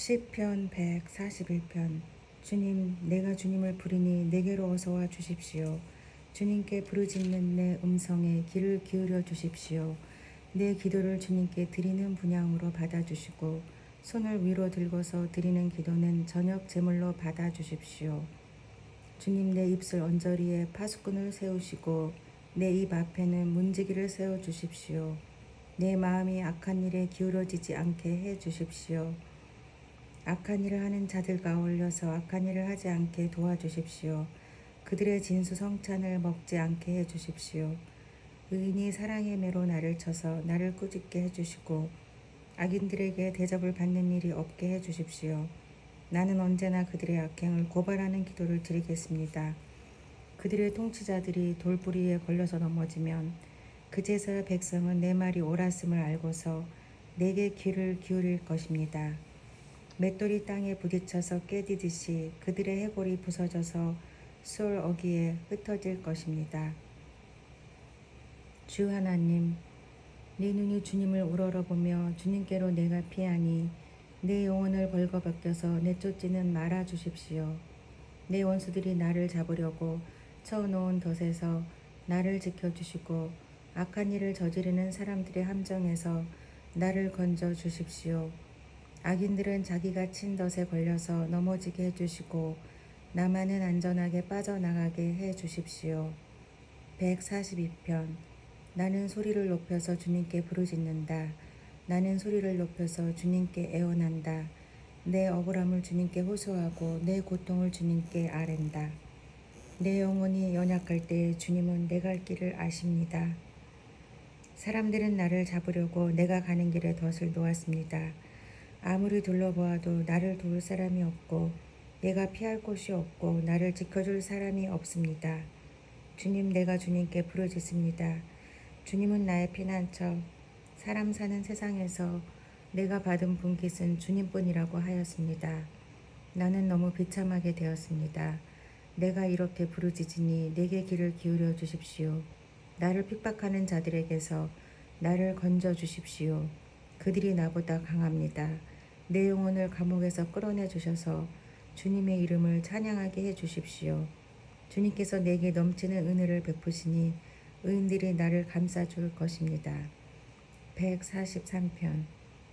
시편 141편. 주님, 내가 주님을 부르니 내게로 어서와 주십시오. 주님께 부르짖는 내 음성에 귀를 기울여 주십시오. 내 기도를 주님께 드리는 분향으로 받아주시고 손을 위로 들고서 드리는 기도는 저녁 제물로 받아주십시오. 주님, 내 입술 언저리에 파수꾼을 세우시고 내 입 앞에는 문지기를 세워주십시오. 내 마음이 악한 일에 기울어지지 않게 해주십시오. 악한 일을 하는 자들과 어울려서 악한 일을 하지 않게 도와주십시오. 그들의 진수성찬을 먹지 않게 해주십시오. 의인이 사랑의 매로 나를 쳐서 나를 꾸짖게 해주시고 악인들에게 대접을 받는 일이 없게 해주십시오. 나는 언제나 그들의 악행을 고발하는 기도를 드리겠습니다. 그들의 통치자들이 돌부리에 걸려서 넘어지면 그제서야 백성은 내 말이 옳았음을 알고서 내게 귀를 기울일 것입니다. 맷돌이 땅에 부딪혀서 깨지듯이 그들의 해골이 부서져서 수월 어귀에 흩어질 것입니다. 주 하나님, 내 눈이 주님을 우러러보며 주님께로 내가 피하니 내 영혼을 벌거벗겨서 내쫓지는 말아 주십시오. 내 원수들이 나를 잡으려고 쳐놓은 덫에서 나를 지켜주시고 악한 일을 저지르는 사람들의 함정에서 나를 건져 주십시오. 악인들은 자기가 친 덫에 걸려서 넘어지게 해주시고 나만은 안전하게 빠져나가게 해주십시오. 142편. 나는 소리를 높여서 주님께 부르짖는다. 나는 소리를 높여서 주님께 애원한다. 내 억울함을 주님께 호소하고 내 고통을 주님께 아랜다. 내 영혼이 연약할 때에 주님은 내 갈 길을 아십니다. 사람들은 나를 잡으려고 내가 가는 길에 덫을 놓았습니다. 아무리 둘러보아도 나를 도울 사람이 없고 내가 피할 곳이 없고 나를 지켜줄 사람이 없습니다. 주님, 내가 주님께 부르짖습니다. 주님은 나의 피난처. 사람 사는 세상에서 내가 받은 분깃은 주님뿐이라고 하였습니다. 나는 너무 비참하게 되었습니다. 내가 이렇게 부르짖으니 내게 귀를 기울여 주십시오. 나를 핍박하는 자들에게서 나를 건져 주십시오. 그들이 나보다 강합니다. 내 영혼을 감옥에서 끌어내 주셔서 주님의 이름을 찬양하게 해 주십시오. 주님께서 내게 넘치는 은혜를 베푸시니 의인들이 나를 감싸줄 것입니다. 143편.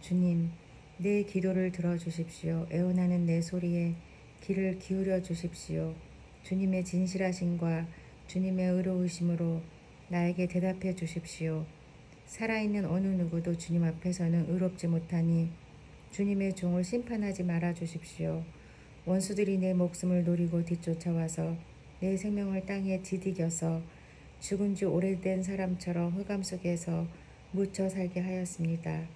주님, 내 기도를 들어주십시오. 애원하는 내 소리에 귀를 기울여 주십시오. 주님의 진실하심과 주님의 의로우심으로 나에게 대답해 주십시오. 살아있는 어느 누구도 주님 앞에서는 의롭지 못하니 주님의 종을 심판하지 말아 주십시오. 원수들이 내 목숨을 노리고 뒤쫓아와서 내 생명을 땅에 디디겨서 죽은 지 오래된 사람처럼 흑암 속에서 묻혀 살게 하였습니다.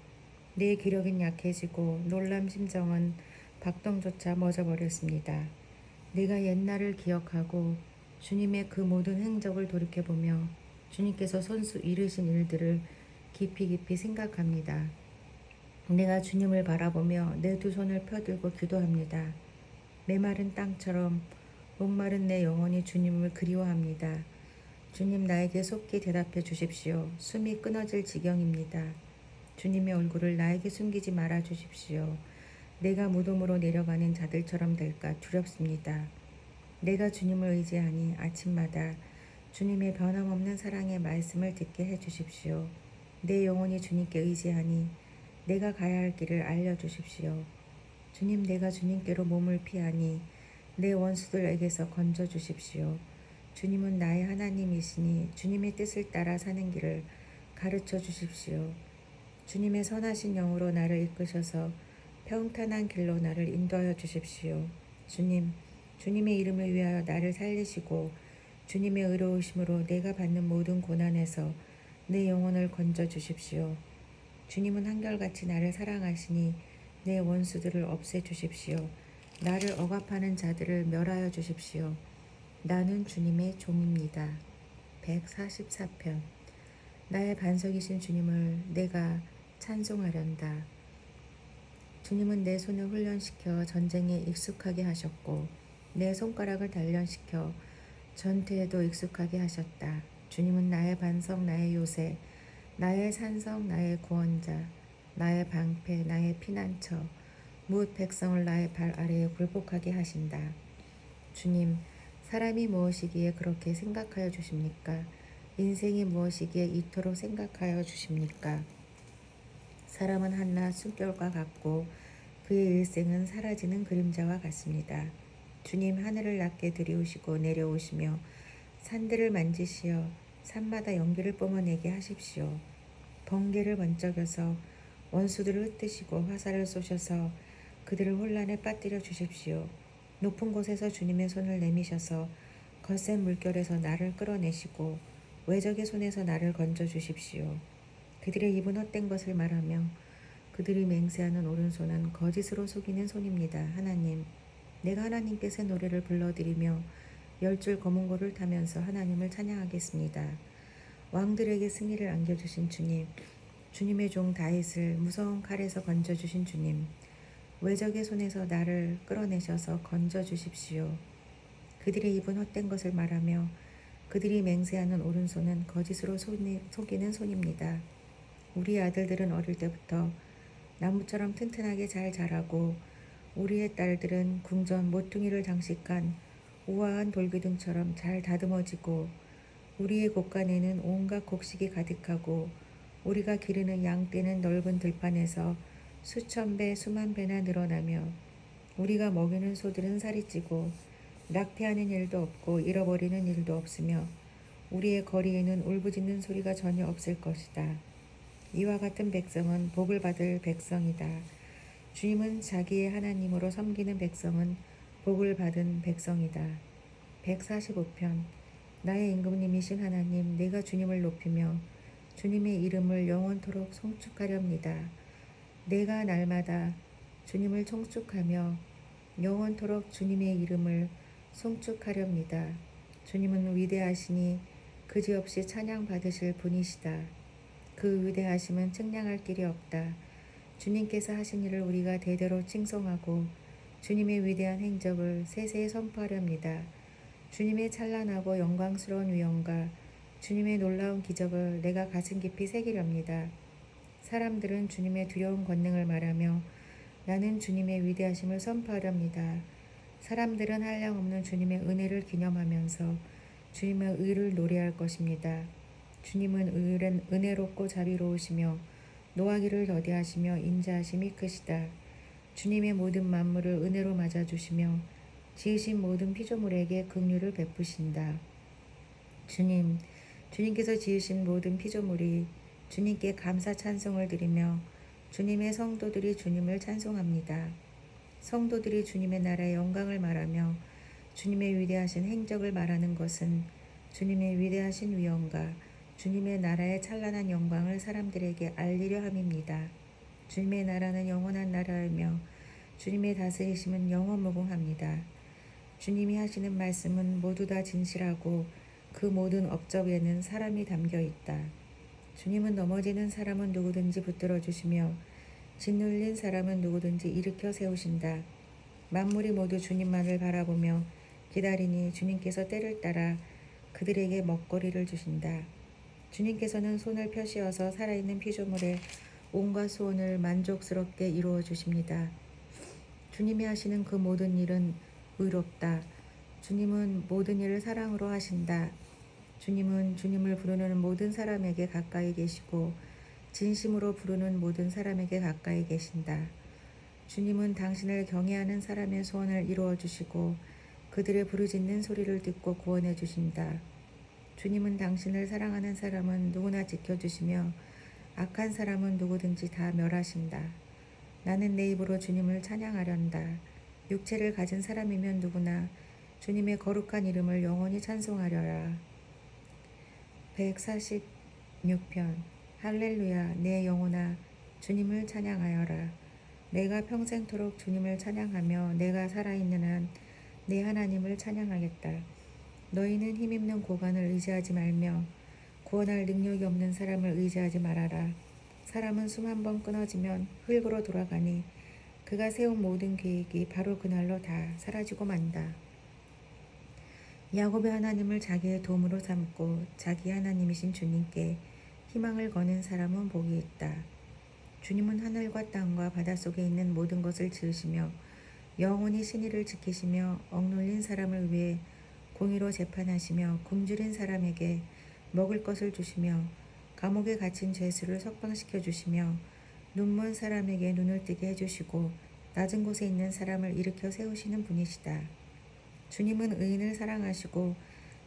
내 기력은 약해지고 놀람 심정은 박동조차 멎어버렸습니다. 내가 옛날을 기억하고 주님의 그 모든 행적을 돌이켜보며 주님께서 손수 이루신 일들을 깊이 생각합니다. 내가 주님을 바라보며 내 두 손을 펴들고 기도합니다. 메마른 땅처럼 목마른 내 영혼이 주님을 그리워합니다. 주님, 나에게 속히 대답해 주십시오. 숨이 끊어질 지경입니다. 주님의 얼굴을 나에게 숨기지 말아 주십시오. 내가 무덤으로 내려가는 자들처럼 될까 두렵습니다. 내가 주님을 의지하니 아침마다 주님의 변함없는 사랑의 말씀을 듣게 해 주십시오. 내 영혼이 주님께 의지하니 내가 가야 할 길을 알려주십시오. 주님, 내가 주님께로 몸을 피하니 내 원수들에게서 건져 주십시오. 주님은 나의 하나님이시니 주님의 뜻을 따라 사는 길을 가르쳐 주십시오. 주님의 선하신 영으로 나를 이끄셔서 평탄한 길로 나를 인도하여 주십시오. 주님, 주님의 이름을 위하여 나를 살리시고 주님의 의로우심으로 내가 받는 모든 고난에서 내 영혼을 건져 주십시오. 주님은 한결같이 나를 사랑하시니 내 원수들을 없애 주십시오. 나를 억압하는 자들을 멸하여 주십시오. 나는 주님의 종입니다. 144편. 나의 반석이신 주님을 내가 찬송하련다. 주님은 내 손을 훈련시켜 전쟁에 익숙하게 하셨고 내 손가락을 단련시켜 전투에도 익숙하게 하셨다. 주님은 나의 반석, 나의 요새, 나의 산성, 나의 구원자, 나의 방패, 나의 피난처, 무릇 백성을 나의 발 아래에 굴복하게 하신다. 주님, 사람이 무엇이기에 그렇게 생각하여 주십니까? 인생이 무엇이기에 이토록 생각하여 주십니까? 사람은 한낱 숨결과 같고 그의 일생은 사라지는 그림자와 같습니다. 주님, 하늘을 낮게 들이우시고 내려오시며 산들을 만지시어 산마다 연기를 뿜어내게 하십시오. 번개를 번쩍여서 원수들을 흩으시고 화살을 쏘셔서 그들을 혼란에 빠뜨려 주십시오. 높은 곳에서 주님의 손을 내미셔서 거센 물결에서 나를 끌어내시고 외적의 손에서 나를 건져 주십시오. 그들의 입은 헛된 것을 말하며 그들이 맹세하는 오른손은 거짓으로 속이는 손입니다. 하나님, 내가 하나님께 새 노래를 불러드리며 10줄 검은고를 타면서 하나님을 찬양하겠습니다. 왕들에게 승리를 안겨주신 주님, 주님의 종 다윗을 무서운 칼에서 건져주신 주님, 외적의 손에서 나를 끌어내셔서 건져주십시오. 그들의 입은 헛된 것을 말하며 그들이 맹세하는 오른손은 거짓으로 속이는 손입니다. 우리 아들들은 어릴 때부터 나무처럼 튼튼하게 잘 자라고 우리의 딸들은 궁전 모퉁이를 장식한 우아한 돌기둥처럼 잘 다듬어지고 우리의 곳간에는 온갖 곡식이 가득하고 우리가 기르는 양떼는 넓은 들판에서 수천 배 수만 배나 늘어나며 우리가 먹이는 소들은 살이 찌고 낙태하는 일도 없고 잃어버리는 일도 없으며 우리의 거리에는 울부짖는 소리가 전혀 없을 것이다. 이와 같은 백성은 복을 받을 백성이다. 주님은 자기의 하나님으로 섬기는 백성은 복을 받은 백성이다. 145편. 나의 임금님이신 하나님, 내가 주님을 높이며 주님의 이름을 영원토록 송축하렵니다. 내가 날마다 주님을 송축하며 영원토록 주님의 이름을 송축하렵니다. 주님은 위대하시니 그지없이 찬양받으실 분이시다. 그 위대하심은 측량할 길이 없다. 주님께서 하신 일을 우리가 대대로 칭송하고 주님의 위대한 행적을 세세히 선포하렵니다. 주님의 찬란하고 영광스러운 위엄과 주님의 놀라운 기적을 내가 가슴 깊이 새기렵니다. 사람들은 주님의 두려운 권능을 말하며 나는 주님의 위대하심을 선포하렵니다. 사람들은 한량없는 주님의 은혜를 기념하면서 주님의 의를 노래할 것입니다. 주님은 은혜롭고 자비로우시며 노하기를 더디하시며 인자하심이 크시다. 주님의 모든 만물을 은혜로 맞아주시며 지으신 모든 피조물에게 긍휼을 베푸신다. 주님, 주님께서 지으신 모든 피조물이 주님께 감사 찬송을 드리며 주님의 성도들이 주님을 찬송합니다. 성도들이 주님의 나라의 영광을 말하며 주님의 위대하신 행적을 말하는 것은 주님의 위대하신 위엄과 주님의 나라의 찬란한 영광을 사람들에게 알리려 함입니다. 주님의 나라는 영원한 나라이며 주님의 다스리심은 영원무궁합니다. 주님이 하시는 말씀은 모두 다 진실하고 그 모든 업적에는 사람이 담겨 있다. 주님은 넘어지는 사람은 누구든지 붙들어 주시며 짓눌린 사람은 누구든지 일으켜 세우신다. 만물이 모두 주님만을 바라보며 기다리니 주님께서 때를 따라 그들에게 먹거리를 주신다. 주님께서는 손을 펴시어서 살아있는 피조물의 온갖 소원을 만족스럽게 이루어 주십니다. 주님이 하시는 그 모든 일은 의롭다. 주님은 모든 일을 사랑으로 하신다. 주님은 주님을 부르는 모든 사람에게 가까이 계시고 진심으로 부르는 모든 사람에게 가까이 계신다. 주님은 당신을 경외하는 사람의 소원을 이루어 주시고 그들의 부르짖는 소리를 듣고 구원해 주신다. 주님은 당신을 사랑하는 사람은 누구나 지켜주시며 악한 사람은 누구든지 다 멸하신다. 나는 내 입으로 주님을 찬양하련다. 육체를 가진 사람이면 누구나 주님의 거룩한 이름을 영원히 찬송하려라. 146편. 할렐루야, 내 영혼아 주님을 찬양하여라. 내가 평생토록 주님을 찬양하며 내가 살아있는 한 내 하나님을 찬양하겠다. 너희는 힘있는 고관을 의지하지 말며 구원할 능력이 없는 사람을 의지하지 말아라. 사람은 숨 한 번 끊어지면 흙으로 돌아가니 그가 세운 모든 계획이 바로 그날로 다 사라지고 만다. 야곱의 하나님을 자기의 도움으로 삼고 자기 하나님이신 주님께 희망을 거는 사람은 복이 있다. 주님은 하늘과 땅과 바닷속에 있는 모든 것을 지으시며 영원히 신의를 지키시며 억눌린 사람을 위해 공의로 재판하시며 굶주린 사람에게 먹을 것을 주시며 감옥에 갇힌 죄수를 석방시켜 주시며 눈먼 사람에게 눈을 뜨게 해주시고 낮은 곳에 있는 사람을 일으켜 세우시는 분이시다. 주님은 의인을 사랑하시고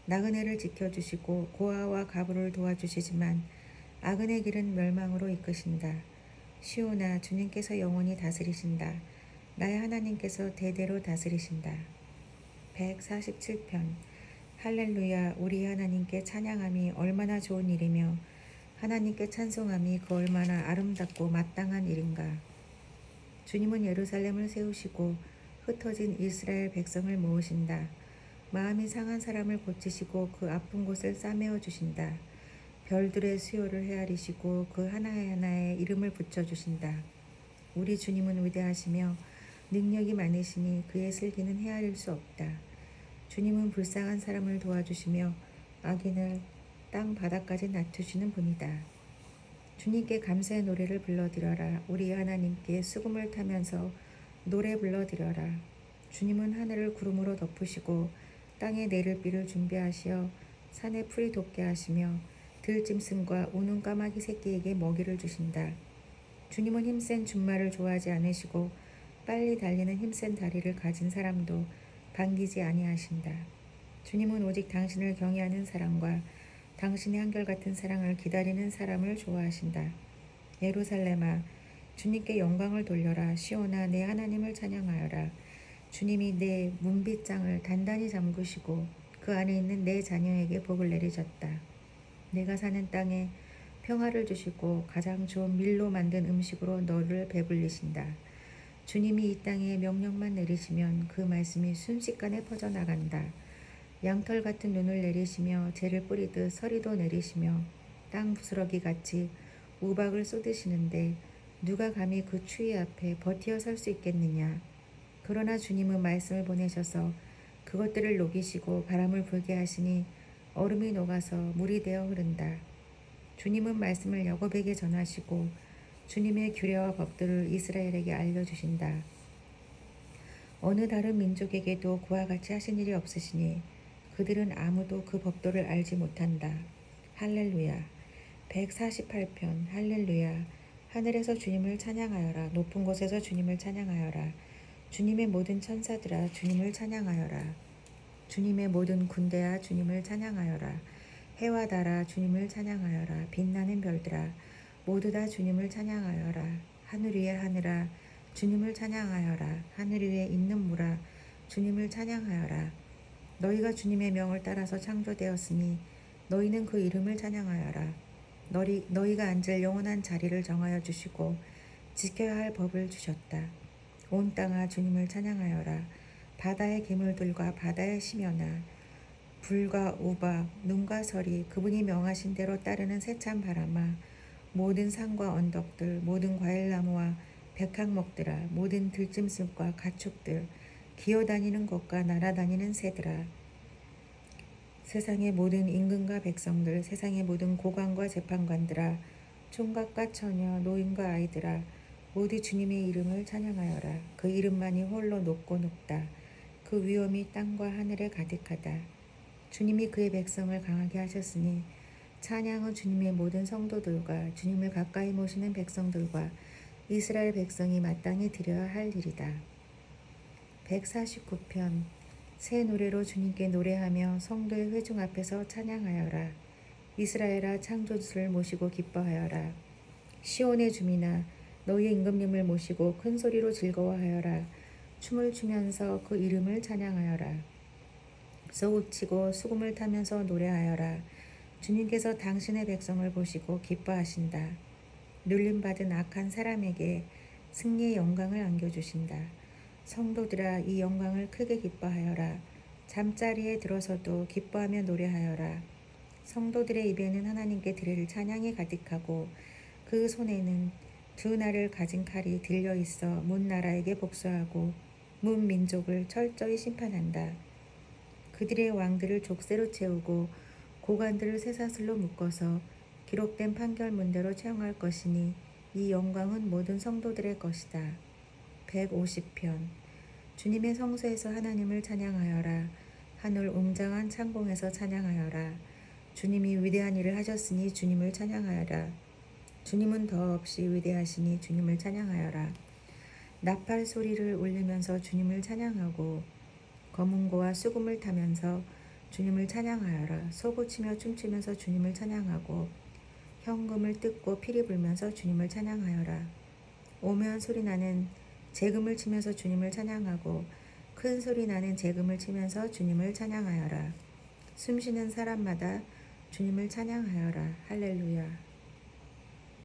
나그네를 지켜주시고 고아와 가부를 도와주시지만 악인의 길은 멸망으로 이끄신다. 시온아, 주님께서 영원히 다스리신다. 나의 하나님께서 대대로 다스리신다. 147편. 할렐루야. 우리 하나님께 찬양함이 얼마나 좋은 일이며 하나님께 찬송함이 그 얼마나 아름답고 마땅한 일인가. 주님은 예루살렘을 세우시고 흩어진 이스라엘 백성을 모으신다. 마음이 상한 사람을 고치시고 그 아픈 곳을 싸매어 주신다. 별들의 수요를 헤아리시고 그 하나하나에 이름을 붙여주신다. 우리 주님은 위대하시며 능력이 많으시니 그의 슬기는 헤아릴 수 없다. 주님은 불쌍한 사람을 도와주시며 악인을 땅 바닥까지 낮추시는 분이다. 주님께 감사의 노래를 불러드려라. 우리 하나님께 수금을 타면서 노래 불러드려라. 주님은 하늘을 구름으로 덮으시고 땅에 내릴 비를 준비하시어 산에 풀이 돋게 하시며 들짐승과 우는 까마귀 새끼에게 먹이를 주신다. 주님은 힘센 준말을 좋아하지 않으시고 빨리 달리는 힘센 다리를 가진 사람도 반기지 아니하신다. 주님은 오직 당신을 경외하는 사람과 당신의 한결같은 사랑을 기다리는 사람을 좋아하신다. 예루살렘아, 주님께 영광을 돌려라. 시온아, 내 하나님을 찬양하여라. 주님이 내 문빗장을 단단히 잠그시고 그 안에 있는 내 자녀에게 복을 내리셨다. 내가 사는 땅에 평화를 주시고 가장 좋은 밀로 만든 음식으로 너를 배불리신다. 주님이 이 땅에 명령만 내리시면 그 말씀이 순식간에 퍼져나간다. 양털 같은 눈을 내리시며 재를 뿌리듯 서리도 내리시며 땅 부스러기 같이 우박을 쏟으시는데 누가 감히 그 추위 앞에 버티어 설 수 있겠느냐. 그러나 주님은 말씀을 보내셔서 그것들을 녹이시고 바람을 불게 하시니 얼음이 녹아서 물이 되어 흐른다. 주님은 말씀을 야곱에게 전하시고 주님의 규례와 법들을 이스라엘에게 알려주신다. 어느 다른 민족에게도 그와 같이 하신 일이 없으시니 그들은 아무도 그 법도를 알지 못한다. 할렐루야. 148편. 할렐루야. 하늘에서 주님을 찬양하여라. 높은 곳에서 주님을 찬양하여라. 주님의 모든 천사들아 주님을 찬양하여라. 주님의 모든 군대아 주님을 찬양하여라. 해와 달아 주님을 찬양하여라. 빛나는 별들아 모두 다 주님을 찬양하여라. 하늘 위의 하늘아 주님을 찬양하여라. 하늘 위에 있는 물아 주님을 찬양하여라. 너희가 주님의 명을 따라서 창조되었으니 너희는 그 이름을 찬양하여라. 너희가 앉을 영원한 자리를 정하여 주시고 지켜야 할 법을 주셨다. 온 땅아 주님을 찬양하여라. 바다의 괴물들과 바다의 심연아 불과 우박, 눈과 서리 그분이 명하신 대로 따르는 세찬 바람아 모든 산과 언덕들 모든 과일나무와 백향목들아 모든 들짐승과 가축들 기어다니는 것과 날아다니는 새들아 세상의 모든 임금과 백성들 세상의 모든 고관과 재판관들아 총각과 처녀 노인과 아이들아 모두 주님의 이름을 찬양하여라. 그 이름만이 홀로 높고 높다. 그 위엄이 땅과 하늘에 가득하다. 주님이 그의 백성을 강하게 하셨으니 찬양은 주님의 모든 성도들과 주님을 가까이 모시는 백성들과 이스라엘 백성이 마땅히 드려야 할 일이다. 149편. 새 노래로 주님께 노래하며 성도의 회중 앞에서 찬양하여라. 이스라엘아 창조주를 모시고 기뻐하여라. 시온의 주민아 너희의 임금님을 모시고 큰 소리로 즐거워하여라. 춤을 추면서 그 이름을 찬양하여라. 소우치고 수금을 타면서 노래하여라. 주님께서 당신의 백성을 보시고 기뻐하신다. 눌림받은 악한 사람에게 승리의 영광을 안겨주신다. 성도들아 이 영광을 크게 기뻐하여라. 잠자리에 들어서도 기뻐하며 노래하여라. 성도들의 입에는 하나님께 드릴 찬양이 가득하고 그 손에는 두 날을 가진 칼이 들려 있어 문 나라에게 복수하고 문 민족을 철저히 심판한다. 그들의 왕들을 족쇄로 채우고 고관들을 쇠사슬로 묶어서 기록된 판결문대로 채용할 것이니 이 영광은 모든 성도들의 것이다. 150편. 주님의 성소에서 하나님을 찬양하여라. 하늘 웅장한 창공에서 찬양하여라. 주님이 위대한 일을 하셨으니 주님을 찬양하여라. 주님은 더없이 위대하시니 주님을 찬양하여라. 나팔 소리를 울리면서 주님을 찬양하고 검은고와 수금을 타면서 주님을 찬양하여라. 소고치며 춤추면서 주님을 찬양하고 현금을 뜯고 피리 불면서 주님을 찬양하여라. 오묘한 소리 나는 재금을 치면서 주님을 찬양하고 큰 소리 나는 재금을 치면서 주님을 찬양하여라. 숨쉬는 사람마다 주님을 찬양하여라. 할렐루야.